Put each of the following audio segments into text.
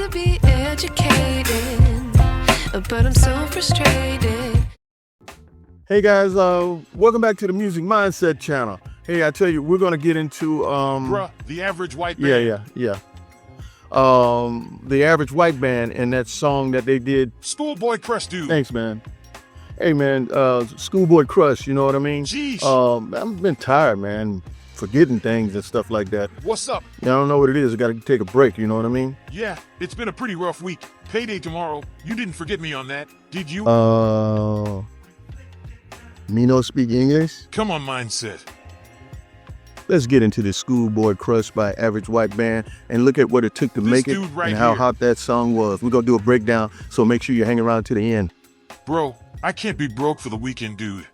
to be educated, but I'm so frustrated. Hey guys, welcome back to the Music Mindset channel. Hey, I tell you, we're gonna get into Bruh, the average white man. Yeah. The Average White Band and that song that they did. Schoolboy Crush, dude. Thanks, man. Hey, man, Schoolboy Crush, you know what I mean? Jeez. I've been tired, man, forgetting things and stuff like that. What's up? Yeah, I don't know what it is. I gotta take a break, you know what I mean? Yeah, it's been a pretty rough week. Payday tomorrow. You didn't forget me on that, did you? Me no speak English? Come on, Mindset. Let's get into this Schoolboy Crush by Average White Band and look at what it took to make it dude right and how here. hot that song was. We're gonna do a breakdown, so make sure you hang around to the end. Bro, I can't be broke for the weekend, dude.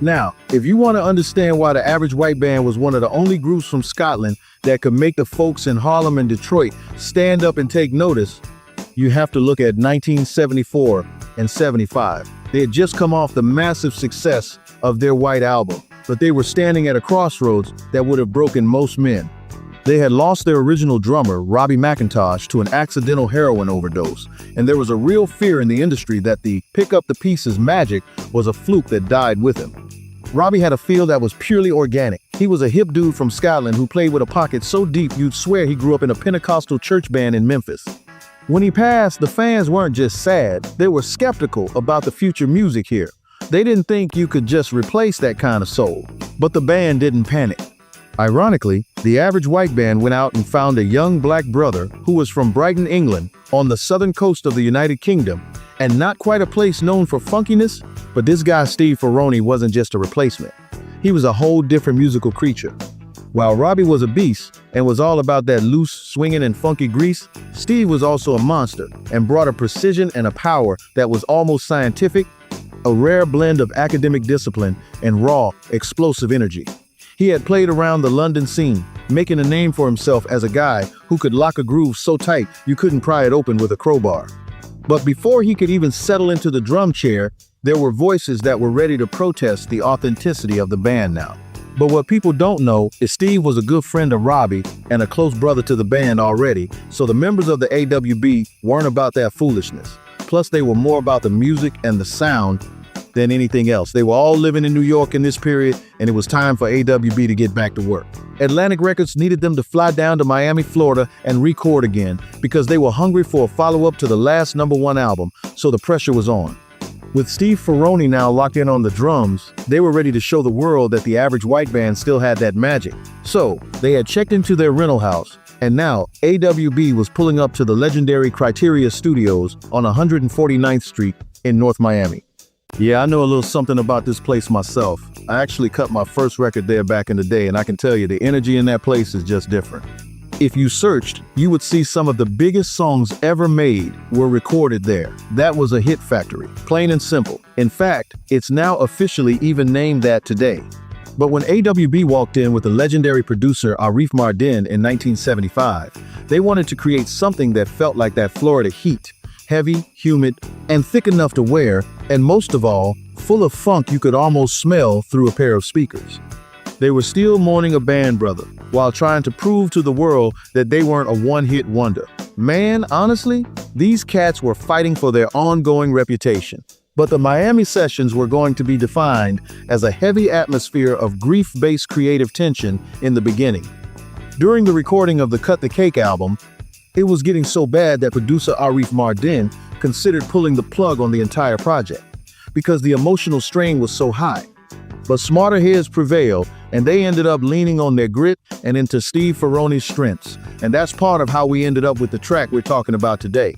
Now, if you want to understand why the Average White Band was one of the only groups from Scotland that could make the folks in Harlem and Detroit stand up and take notice, you have to look at 1974 and 75. They had just come off the massive success of their White Album, but they were standing at a crossroads that would have broken most men. They had lost their original drummer, Robbie McIntosh, to an accidental heroin overdose, and there was a real fear in the industry that the pick up the pieces magic was a fluke that died with him. Robbie had a feel that was purely organic. He was a hip dude from Scotland who played with a pocket so deep you'd swear he grew up in a Pentecostal church band in Memphis. When he passed, the fans weren't just sad, they were skeptical about the future music here. They didn't think you could just replace that kind of soul, but the band didn't panic. Ironically, the Average White Band went out and found a young black brother who was from Brighton, England, on the southern coast of the United Kingdom, and not quite a place known for funkiness, but this guy Steve Ferrone wasn't just a replacement. He was a whole different musical creature. While Robbie was a beast and was all about that loose, swinging, and funky grease, Steve was also a monster and brought a precision and a power that was almost scientific, a rare blend of academic discipline and raw, explosive energy. He had played around the London scene, making a name for himself as a guy who could lock a groove so tight you couldn't pry it open with a crowbar. But before he could even settle into the drum chair, there were voices that were ready to protest the authenticity of the band now. But what people don't know is Steve was a good friend of Robbie and a close brother to the band already, so the members of the AWB weren't about that foolishness. Plus, they were more about the music and the sound than anything else. They were all living in New York in this period, and it was time for AWB to get back to work. Atlantic Records needed them to fly down to Miami, Florida and record again because they were hungry for a follow-up to the last #1 album, so the pressure was on. With Steve Ferrone now locked in on the drums, they were ready to show the world that the Average White Band still had that magic. So, they had checked into their rental house, and now AWB was pulling up to the legendary Criteria Studios on 149th Street in North Miami. Yeah, I know a little something about this place myself. I actually cut my first record there back in the day, and I can tell you the energy in that place is just different. If you searched, you would see some of the biggest songs ever made were recorded there. That was a hit factory, plain and simple. In fact, it's now officially even named that today. But when AWB walked in with the legendary producer Arif Mardin in 1975, they wanted to create something that felt like that Florida heat. Heavy, humid, and thick enough to wear, and most of all, full of funk you could almost smell through a pair of speakers. They were still mourning a band brother, while trying to prove to the world that they weren't a one-hit wonder. Man, honestly, these cats were fighting for their ongoing reputation. But the Miami sessions were going to be defined as a heavy atmosphere of grief-based creative tension in the beginning. During the recording of the Cut the Cake album, it was getting so bad that producer Arif Mardin considered pulling the plug on the entire project because the emotional strain was so high. But smarter heads prevailed, and they ended up leaning on their grit and into Steve Ferrone's strengths. And that's part of how we ended up with the track we're talking about today.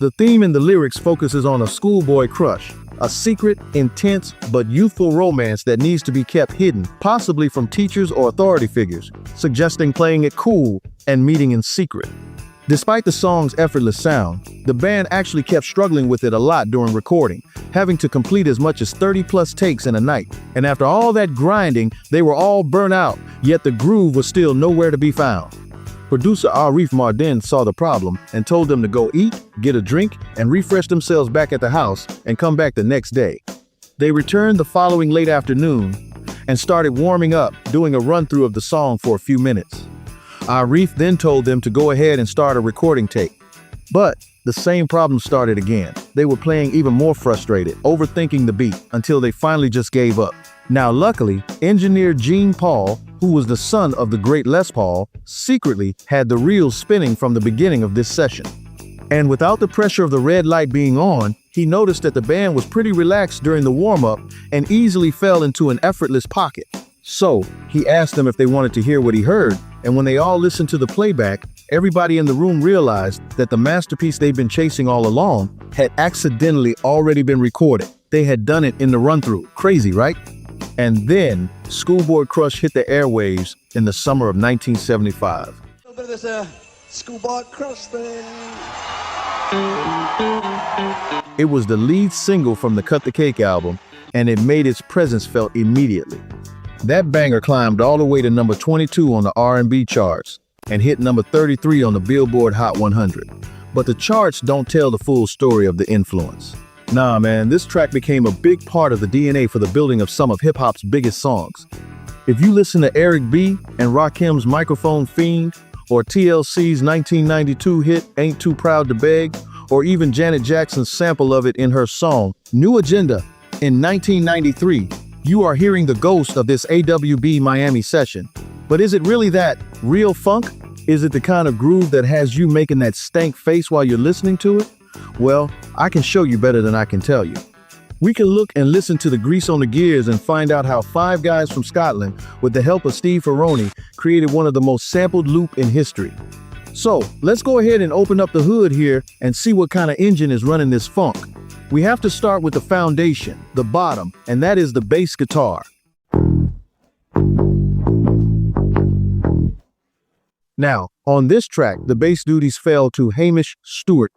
The theme in the lyrics focuses on a schoolboy crush, a secret, intense, but youthful romance that needs to be kept hidden, possibly from teachers or authority figures, suggesting playing it cool and meeting in secret. Despite the song's effortless sound, the band actually kept struggling with it a lot during recording, having to complete as much as 30+ takes in a night. And after all that grinding, they were all burnt out, yet the groove was still nowhere to be found. Producer Arif Mardin saw the problem and told them to go eat, get a drink, and refresh themselves back at the house and come back the next day. They returned the following late afternoon and started warming up, doing a run-through of the song for a few minutes. Arif then told them to go ahead and start a recording take. But the same problem started again. They were playing even more frustrated, overthinking the beat, until they finally just gave up. Now luckily, engineer Gene Paul, who was the son of the great Les Paul, secretly had the reel spinning from the beginning of this session. And without the pressure of the red light being on, he noticed that the band was pretty relaxed during the warm-up and easily fell into an effortless pocket. So, he asked them if they wanted to hear what he heard, and when they all listened to the playback, everybody in the room realized that the masterpiece they'd been chasing all along had accidentally already been recorded. They had done it in the run-through. Crazy, right? And then, Schoolboy Crush hit the airwaves in the summer of 1975. A little bit of this Schoolboy Crush thing. It was the lead single from the Cut the Cake album, and it made its presence felt immediately. That banger climbed all the way to number 22 on the R&B charts and hit number 33 on the Billboard Hot 100. But the charts don't tell the full story of the influence. Nah, man, this track became a big part of the DNA for the building of some of hip-hop's biggest songs. If you listen to Eric B. and Rakim's Microphone Fiend, or TLC's 1992 hit Ain't Too Proud to Beg, or even Janet Jackson's sample of it in her song New Agenda in 1993, you are hearing the ghost of this AWB Miami session. But is it really that real funk? Is it the kind of groove that has you making that stank face while you're listening to it? Well, I can show you better than I can tell you. We can look and listen to the grease on the gears and find out how 5 guys from Scotland, with the help of Steve Ferrone, created one of the most sampled loop in history. So, let's go ahead and open up the hood here and see what kind of engine is running this funk. We have to start with the foundation, the bottom, and that is the bass guitar. Now, on this track, the bass duties fell to Hamish Stewart.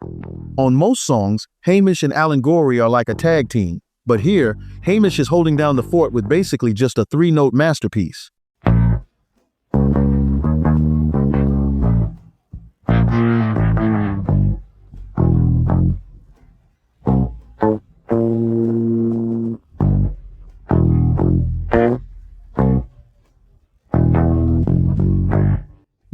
On most songs, Hamish and Alan Gorey are like a tag team, but here, Hamish is holding down the fort with basically just a 3-note masterpiece.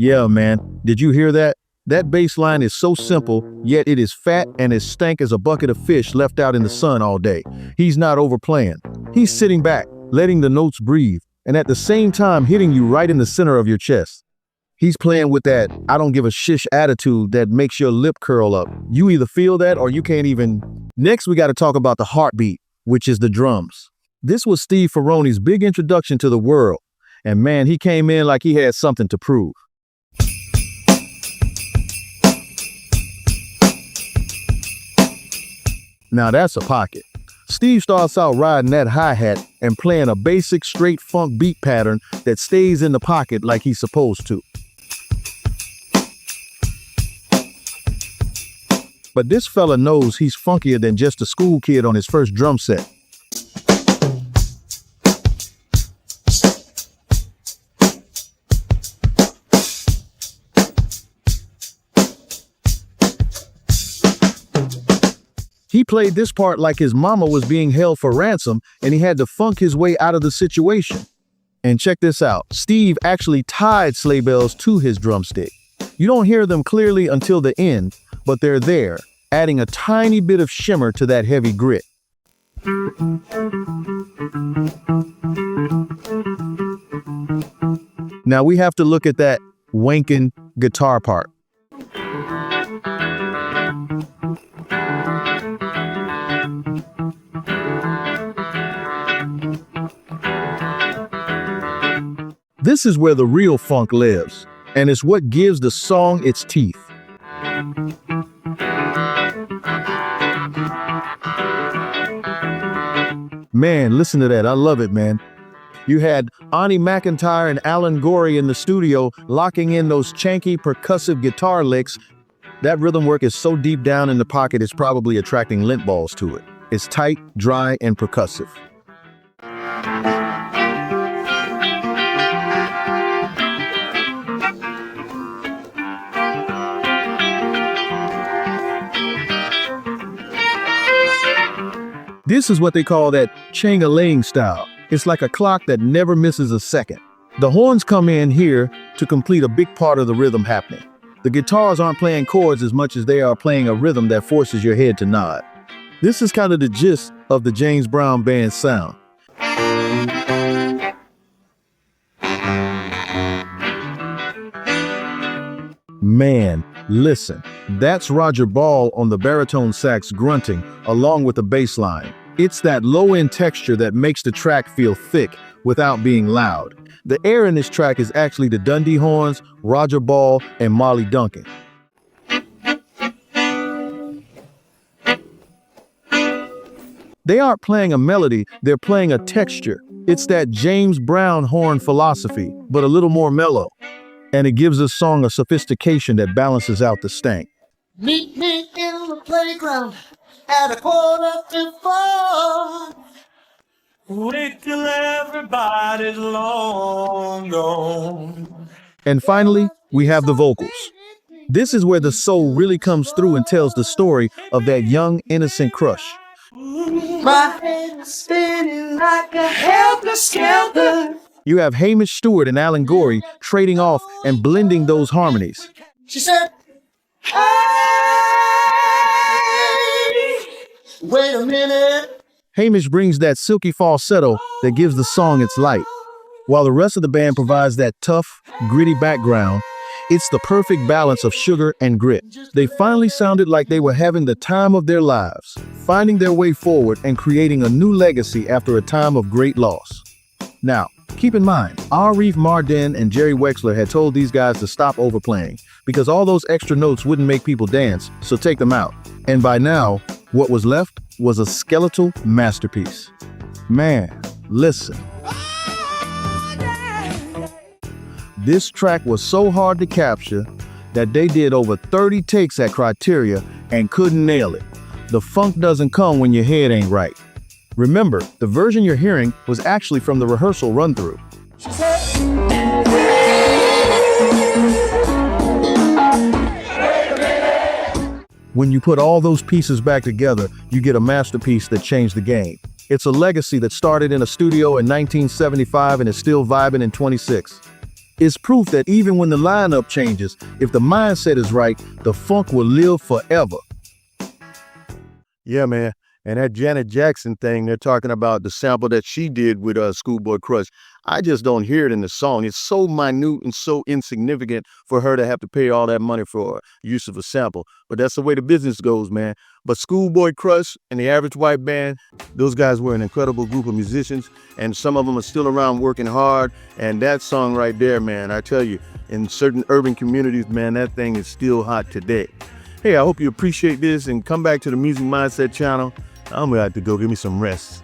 Yeah, man, did you hear that? That bass line is so simple, yet it is fat and as stank as a bucket of fish left out in the sun all day. He's not overplaying. He's sitting back, letting the notes breathe, and at the same time hitting you right in the center of your chest. He's playing with that I don't give a shish attitude that makes your lip curl up. You either feel that or you can't even. Next, we got to talk about the heartbeat, which is the drums. This was Steve Ferrone's big introduction to the world, and man, he came in like he had something to prove. Now that's a pocket. Steve starts out riding that hi-hat and playing a basic straight funk beat pattern that stays in the pocket like he's supposed to. But this fella knows he's funkier than just a school kid on his first drum set. He played this part like his mama was being held for ransom and he had to funk his way out of the situation. And check this out, Steve actually tied sleigh bells to his drumstick. You don't hear them clearly until the end, but they're there, adding a tiny bit of shimmer to that heavy grit. Now we have to look at that wankin' guitar part. This is where the real funk lives, and it's what gives the song its teeth. Man, listen to that. I love it, man. You had Ani McIntyre and Alan Gorey in the studio locking in those chanky percussive guitar licks. That rhythm work is so deep down in the pocket it's probably attracting lint balls to it. It's tight, dry, and percussive. This is what they call that chang-a-ling style. It's like a clock that never misses a second. The horns come in here to complete a big part of the rhythm happening. The guitars aren't playing chords as much as they are playing a rhythm that forces your head to nod. This is kind of the gist of the James Brown Band's sound. Man, listen, that's Roger Ball on the baritone sax grunting along with the bass line. It's that low-end texture that makes the track feel thick without being loud. The air in this track is actually the Dundee horns, Roger Ball, and Molly Duncan. They aren't playing a melody, they're playing a texture. It's that James Brown horn philosophy, but a little more mellow. And it gives the song a sophistication that balances out the stank. Meet me in the playground at 3:45. Wait till everybody's long gone. And finally, we have the vocals. This is where the soul really comes through and tells the story of that young, innocent crush. My head is spinning like a helpless skelter. You have Hamish Stewart and Alan Gorey trading off and blending those harmonies. She said, hey, wait a minute. Hamish brings that silky falsetto that gives the song its light, while the rest of the band provides that tough, gritty background. It's the perfect balance of sugar and grit. They finally sounded like they were having the time of their lives, finding their way forward and creating a new legacy after a time of great loss. Now, keep in mind, Arif Mardin and Jerry Wexler had told these guys to stop overplaying because all those extra notes wouldn't make people dance, so take them out. And by now, what was left was a skeletal masterpiece. Man, listen. This track was so hard to capture that they did over 30 takes at Criteria and couldn't nail it. The funk doesn't come when your head ain't right. Remember, the version you're hearing was actually from the rehearsal run-through. When you put all those pieces back together, you get a masterpiece that changed the game. It's a legacy that started in a studio in 1975 and is still vibing in 26. It's proof that even when the lineup changes, if the mindset is right, the funk will live forever. Yeah, man. And that Janet Jackson thing, they're talking about the sample that she did with Schoolboy Crush. I just don't hear it in the song. It's so minute and so insignificant for her to have to pay all that money for use of a sample. But that's the way the business goes, man. But Schoolboy Crush and the Average White Band, those guys were an incredible group of musicians, and some of them are still around working hard. And that song right there, man, I tell you, in certain urban communities, man, that thing is still hot today. Hey, I hope you appreciate this and come back to the Music Mindset channel. I'm gonna have to go give me some rest.